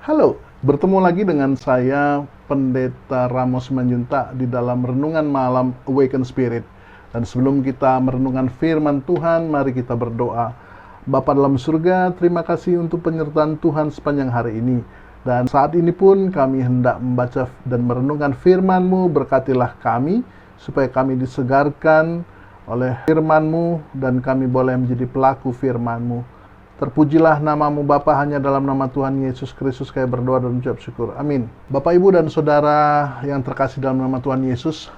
Halo, bertemu lagi dengan saya Pendeta Ramos Manjuntak di dalam renungan malam Awaken Spirit. Dan sebelum kita merenungkan firman Tuhan, mari kita berdoa. Bapa dalam surga, terima kasih untuk penyertaan Tuhan sepanjang hari ini. Dan saat ini pun kami hendak membaca dan merenungkan firman-Mu, berkatilah kami, supaya kami disegarkan oleh firman-Mu, dan kami boleh menjadi pelaku firman-Mu. Terpujilah namamu Bapa, hanya dalam nama Tuhan Yesus Kristus kami berdoa dan mengucap syukur. Amin. Bapak, Ibu, dan Saudara yang terkasih dalam nama Tuhan Yesus,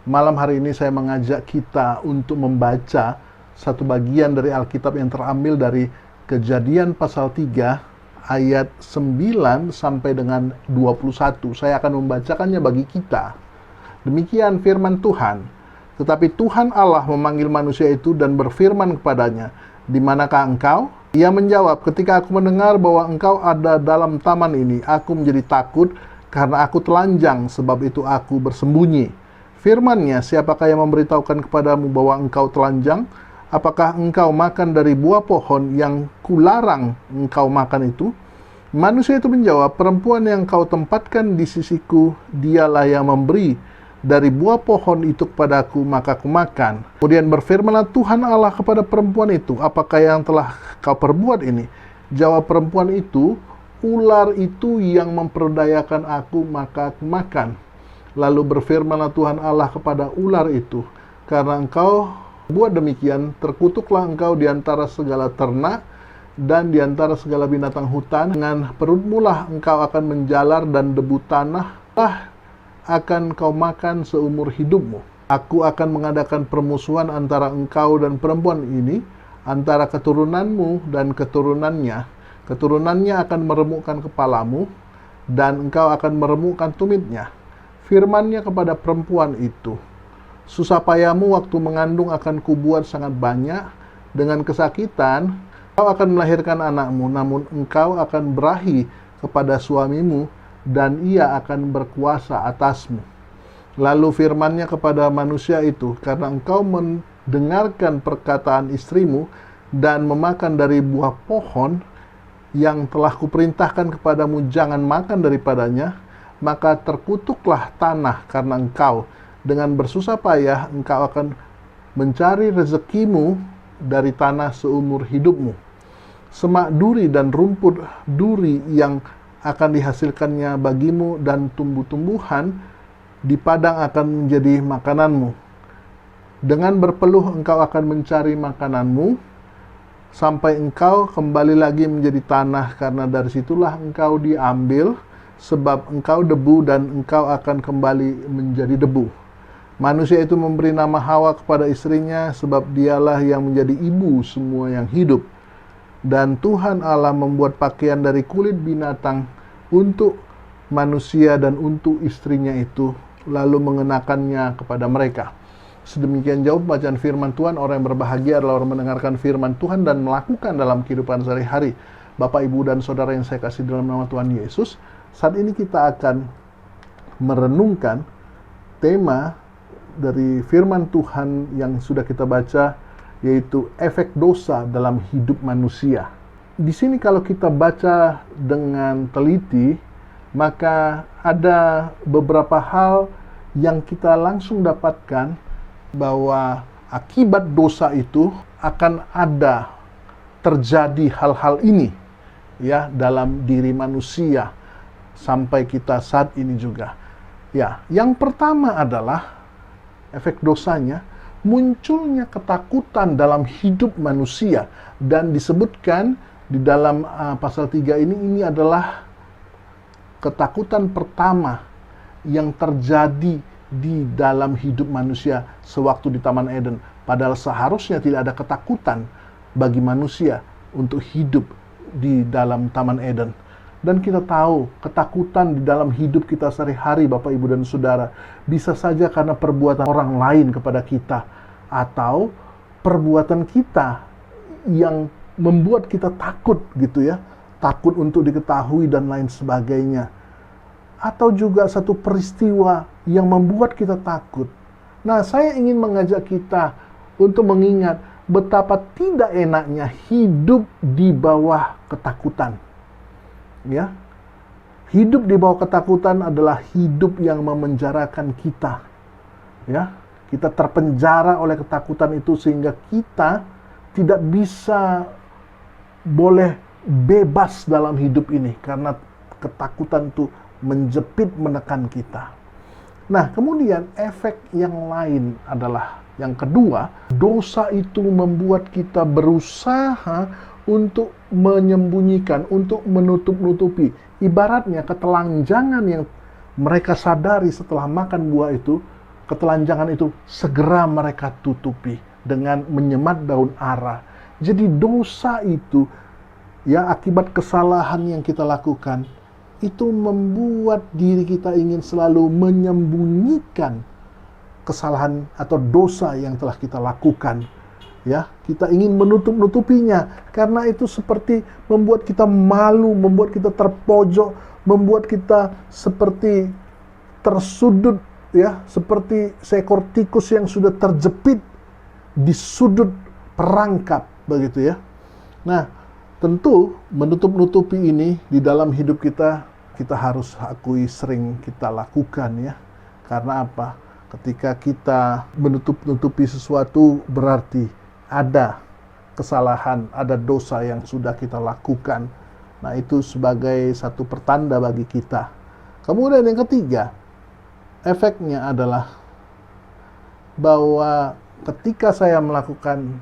malam hari ini saya mengajak kita untuk membaca satu bagian dari Alkitab yang terambil dari Kejadian pasal 3 ayat 9 sampai dengan 21. Saya akan membacakannya bagi kita. Demikian firman Tuhan. Tetapi Tuhan Allah memanggil manusia itu dan berfirman kepadanya, "Di manakah engkau?" Ia menjawab, "Ketika aku mendengar bahwa engkau ada dalam taman ini, aku menjadi takut karena aku telanjang, sebab itu aku bersembunyi." Firman-Nya, "Siapakah yang memberitahukan kepadamu bahwa engkau telanjang? Apakah engkau makan dari buah pohon yang kularang engkau makan itu?" Manusia itu menjawab, "Perempuan yang kau tempatkan di sisiku, dialah yang memberi dari buah pohon itu kepadaku, maka aku makan." Kemudian berfirmanlah Tuhan Allah kepada perempuan itu, "Apakah yang telah kau perbuat ini?" Jawab perempuan itu, "Ular itu yang memperdayakan aku, maka aku makan." Lalu berfirmanlah Tuhan Allah kepada ular itu, "Karena engkau buat demikian, terkutuklah engkau di antara segala ternak dan di antara segala binatang hutan. Dengan perutmu lah engkau akan menjalar, dan debu tanah lah akan kau makan seumur hidupmu. Aku akan mengadakan permusuhan antara engkau dan perempuan ini, antara keturunanmu dan keturunannya. Keturunannya akan meremukkan kepalamu, dan engkau akan meremukkan tumitnya." Firman-Nya kepada perempuan itu, "Susah payahmu waktu mengandung akan kubuat sangat banyak. Dengan kesakitan engkau akan melahirkan anakmu, namun engkau akan berahi kepada suamimu, dan ia akan berkuasa atasmu." Lalu firman-Nya kepada manusia itu, "Karena engkau mendengarkan perkataan istrimu dan memakan dari buah pohon yang telah kuperintahkan kepadamu jangan makan daripadanya, maka terkutuklah tanah karena engkau. Dengan bersusah payah engkau akan mencari rezekimu dari tanah seumur hidupmu. Semak duri dan rumput duri yang akan dihasilkannya bagimu, dan tumbuh-tumbuhan di padang akan menjadi makananmu. Dengan berpeluh engkau akan mencari makananmu, sampai engkau kembali lagi menjadi tanah, karena dari situlah engkau diambil, sebab engkau debu dan engkau akan kembali menjadi debu." Manusia itu memberi nama Hawa kepada istrinya, sebab dialah yang menjadi ibu semua yang hidup. Dan Tuhan Allah membuat pakaian dari kulit binatang untuk manusia dan untuk istrinya itu, lalu mengenakannya kepada mereka. Sedemikian jauh bacaan firman Tuhan. Orang yang berbahagia adalah orang mendengarkan firman Tuhan dan melakukan dalam kehidupan sehari-hari. Bapak, Ibu, dan Saudara yang saya kasih dalam nama Tuhan Yesus, saat ini kita akan merenungkan tema dari firman Tuhan yang sudah kita baca, yaitu efek dosa dalam hidup manusia. Di sini kalau kita baca dengan teliti, maka ada beberapa hal yang kita langsung dapatkan bahwa akibat dosa itu akan ada terjadi hal-hal ini ya dalam diri manusia sampai kita saat ini juga. Ya, yang pertama adalah efek dosanya, munculnya ketakutan dalam hidup manusia. Dan disebutkan di dalam pasal 3 ini adalah ketakutan pertama yang terjadi di dalam hidup manusia sewaktu di Taman Eden. Padahal seharusnya tidak ada ketakutan bagi manusia untuk hidup di dalam Taman Eden. Dan kita tahu ketakutan di dalam hidup kita sehari-hari, Bapak, Ibu, dan Saudara, bisa saja karena perbuatan orang lain kepada kita, atau perbuatan kita yang membuat kita takut gitu ya, takut untuk diketahui dan lain sebagainya, atau juga satu peristiwa yang membuat kita takut. Nah, saya ingin mengajak kita untuk mengingat betapa tidak enaknya hidup di bawah ketakutan. Ya, Hidup di bawah ketakutan adalah hidup yang memenjarakan kita. Ya, kita terpenjara oleh ketakutan itu sehingga kita tidak bisa boleh bebas dalam hidup ini karena ketakutan itu menjepit, menekan kita. Nah, kemudian efek yang lain adalah yang kedua, dosa itu membuat kita berusaha untuk menyembunyikan, untuk menutup-nutupi. Ibaratnya ketelanjangan yang mereka sadari setelah makan buah itu, ketelanjangan itu segera mereka tutupi dengan menyemat daun ara. Jadi dosa itu, ya, akibat kesalahan yang kita lakukan, itu membuat diri kita ingin selalu menyembunyikan kesalahan atau dosa yang telah kita lakukan. Ya, kita ingin menutup-nutupinya karena itu seperti membuat kita malu, membuat kita terpojok, membuat kita seperti tersudut, ya, seperti seekor tikus yang sudah terjepit di sudut perangkap, begitu ya. Nah, tentu menutup-nutupi ini di dalam hidup kita harus akui sering kita lakukan, ya. Karena apa? Ketika kita menutup-nutupi sesuatu berarti ada kesalahan, ada dosa yang sudah kita lakukan. Nah, itu sebagai satu pertanda bagi kita. Kemudian yang ketiga, efeknya adalah bahwa ketika saya melakukan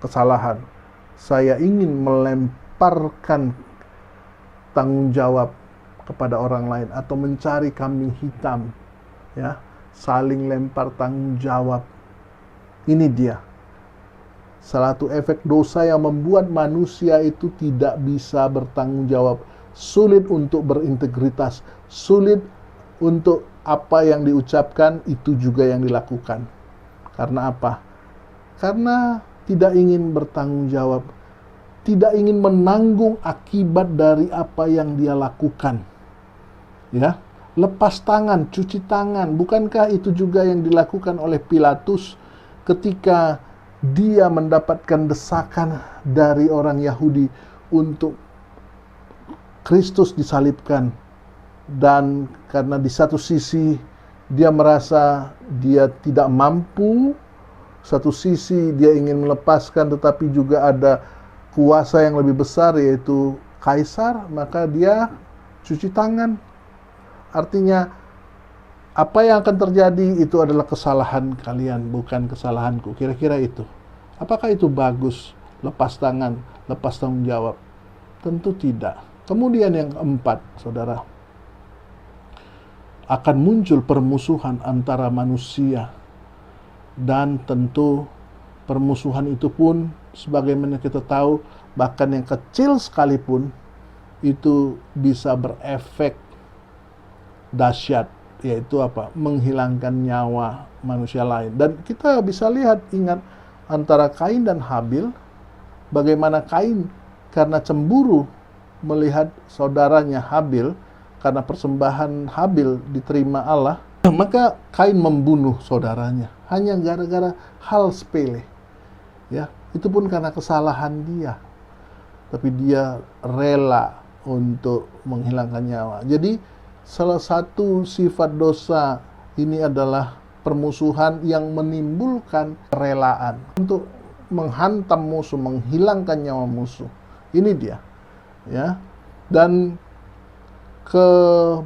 kesalahan, saya ingin melemparkan tanggung jawab kepada orang lain atau mencari kambing hitam, ya, saling lempar tanggung jawab. Ini dia salah satu efek dosa yang membuat manusia itu tidak bisa bertanggung jawab, sulit untuk berintegritas, sulit untuk apa yang diucapkan itu juga yang dilakukan. Karena apa? Karena tidak ingin bertanggung jawab, tidak ingin menanggung akibat dari apa yang dia lakukan. Ya, lepas tangan, cuci tangan. Bukankah itu juga yang dilakukan oleh Pilatus ketika dia mendapatkan desakan dari orang Yahudi untuk Kristus disalibkan? Dan karena di satu sisi dia merasa dia tidak mampu, satu sisi dia ingin melepaskan, tetapi juga ada kuasa yang lebih besar yaitu Kaisar, maka dia cuci tangan. Artinya apa yang akan terjadi itu adalah kesalahan kalian, bukan kesalahanku. Kira-kira itu. Apakah itu bagus? Lepas tangan, lepas tanggung jawab? Tentu tidak. Kemudian yang keempat, saudara, akan muncul permusuhan antara manusia. Dan tentu permusuhan itu pun, sebagaimana kita tahu, bahkan yang kecil sekalipun, itu bisa berefek dahsyat, yaitu apa? Menghilangkan nyawa manusia lain. Dan kita bisa lihat, ingat, antara Kain dan Habil, bagaimana Kain karena cemburu melihat saudaranya Habil, karena persembahan Habil diterima Allah, maka Kain membunuh saudaranya hanya gara-gara hal sepele. Ya, itu pun karena kesalahan dia. Tapi dia rela untuk menghilangkan nyawa. Jadi salah satu sifat dosa ini adalah permusuhan yang menimbulkan kerelaan untuk menghantam musuh, menghilangkan nyawa musuh. Ini dia, ya. Dan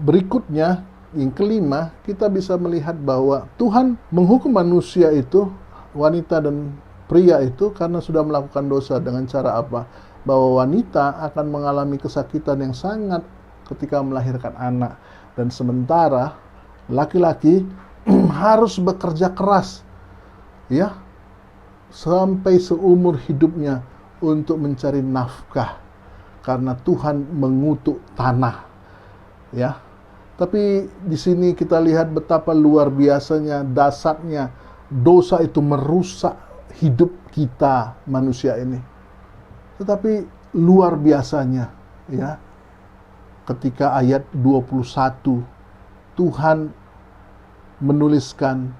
berikutnya, yang kelima, kita bisa melihat bahwa Tuhan menghukum manusia itu, wanita dan pria itu, karena sudah melakukan dosa. Dengan cara apa? Bahwa wanita akan mengalami kesakitan yang sangat ketika melahirkan anak, dan sementara laki-laki harus bekerja keras, ya, sampai seumur hidupnya untuk mencari nafkah, karena Tuhan mengutuk tanah, ya. Tapi di sini kita lihat betapa luar biasanya, dasarnya dosa itu merusak hidup kita manusia ini. Tetapi luar biasanya, ya, ketika ayat 21 Tuhan menuliskan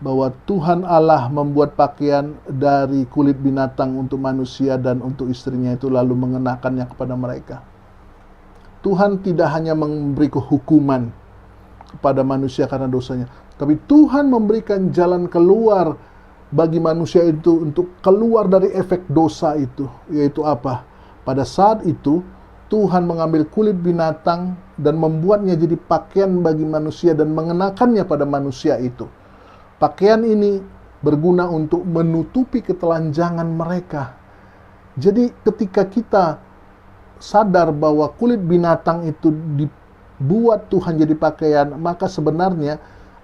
bahwa Tuhan Allah membuat pakaian dari kulit binatang untuk manusia dan untuk istrinya itu, lalu mengenakannya kepada mereka. Tuhan tidak hanya memberi hukuman kepada manusia karena dosanya, tapi Tuhan memberikan jalan keluar bagi manusia itu untuk keluar dari efek dosa itu. Yaitu apa? Pada saat itu Tuhan mengambil kulit binatang dan membuatnya jadi pakaian bagi manusia dan mengenakannya pada manusia itu. Pakaian ini berguna untuk menutupi ketelanjangan mereka. Jadi ketika kita sadar bahwa kulit binatang itu dibuat Tuhan jadi pakaian, maka sebenarnya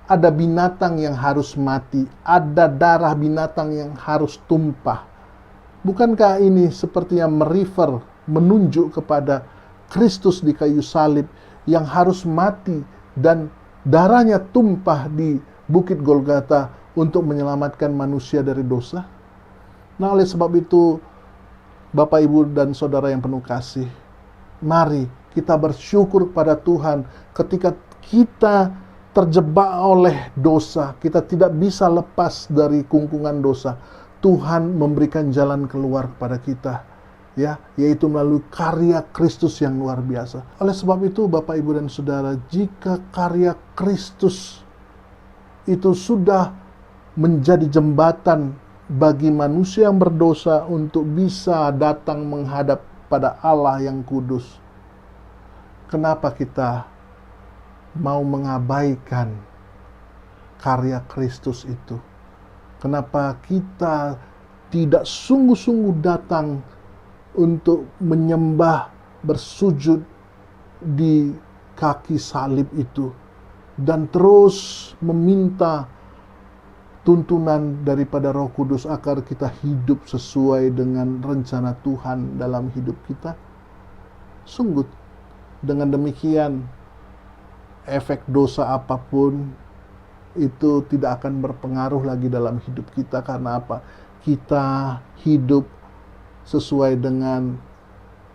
ada binatang yang harus mati, ada darah binatang yang harus tumpah. Bukankah ini sepertinya menunjuk kepada Kristus di kayu salib yang harus mati dan darahnya tumpah di Bukit Golgota untuk menyelamatkan manusia dari dosa? Nah, oleh sebab itu, Bapak, Ibu, dan Saudara yang penuh kasih, mari kita bersyukur kepada Tuhan ketika kita terjebak oleh dosa, kita tidak bisa lepas dari kungkungan dosa. Tuhan memberikan jalan keluar kepada kita, ya, yaitu melalui karya Kristus yang luar biasa. Oleh sebab itu, Bapak, Ibu, dan Saudara, jika karya Kristus itu sudah menjadi jembatan bagi manusia yang berdosa untuk bisa datang menghadap pada Allah yang kudus, kenapa kita mau mengabaikan karya Kristus itu? Kenapa kita tidak sungguh-sungguh datang untuk menyembah, bersujud di kaki salib itu, dan terus meminta tuntunan daripada Roh Kudus agar kita hidup sesuai dengan rencana Tuhan dalam hidup kita? Sungguh, dengan demikian, efek dosa apapun itu tidak akan berpengaruh lagi dalam hidup kita. Karena apa? Kita hidup sesuai dengan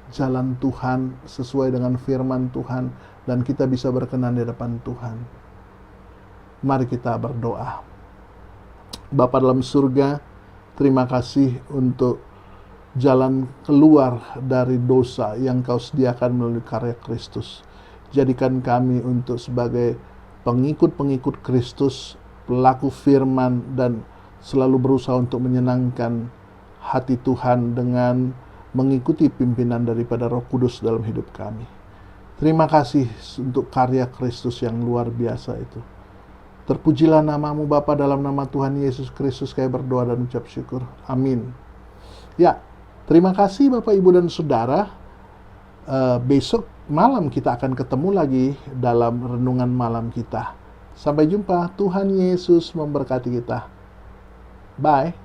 jalan Tuhan, sesuai dengan firman Tuhan, dan kita bisa berkenan di depan Tuhan. Mari kita berdoa. Bapa dalam surga, terima kasih untuk jalan keluar dari dosa yang Kau sediakan melalui karya Kristus. Jadikan kami untuk sebagai pengikut-pengikut Kristus, pelaku firman, dan selalu berusaha untuk menyenangkan hati Tuhan dengan mengikuti pimpinan daripada Roh Kudus dalam hidup kami. Terima kasih untuk karya Kristus yang luar biasa itu. Terpujilah nama-Mu Bapa, dalam nama Tuhan Yesus Kristus kami berdoa dan ucap syukur. Amin. Ya, terima kasih Bapak, Ibu, dan Saudara. Besok malam kita akan ketemu lagi dalam renungan malam kita. Sampai jumpa. Tuhan Yesus memberkati kita. Bye.